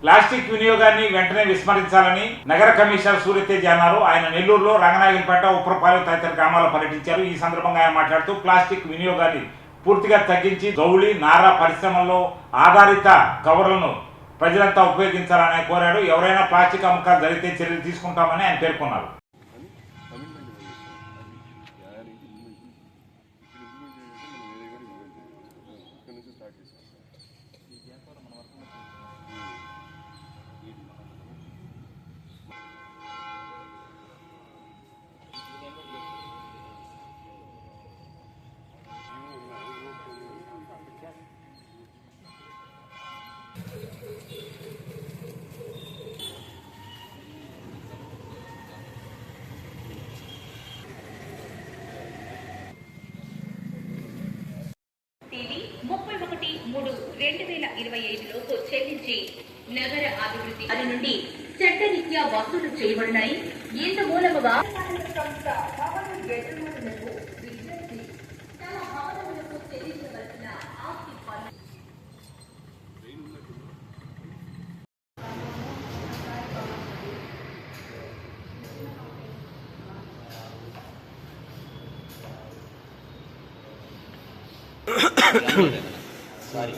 Plastic వినియోగాన్ని వెంటనే విస్మరించాలని నగర కమిషనర్ సూర్యతేజ్ అన్నారు. ఆయన నెల్లూరులో రంగనాయకులపేట, ఉప్పరపాలెం తదితర గ్రామాల్లో పర్యటించారు. ఈ సందర్భంగా ఆయన మాట్లాడుతూ ప్లాస్టిక్ వినియోగాన్ని పూర్తిగా తగ్గించి జౌళి, నారా పరిశ్రమల్లో ఆధారిత కవర్లను ప్రజలంతా ఉపయోగించాలని కోరాడు. ఎవరైనా ప్లాస్టిక్ అమ్మకాలు జరిగితే చర్యలు తీసుకుంటామని ఆయన పేర్కొన్నారు. తేదీ 31/3/2025లోపు చెల్లించి నగర అభివృద్ధి అది నుండి చట్టరీత్యా వసూలు చేయబడినాయి. ఇంత మూలముగా చెల్లించవలసిన ఆస్తి పన్ను Sorry.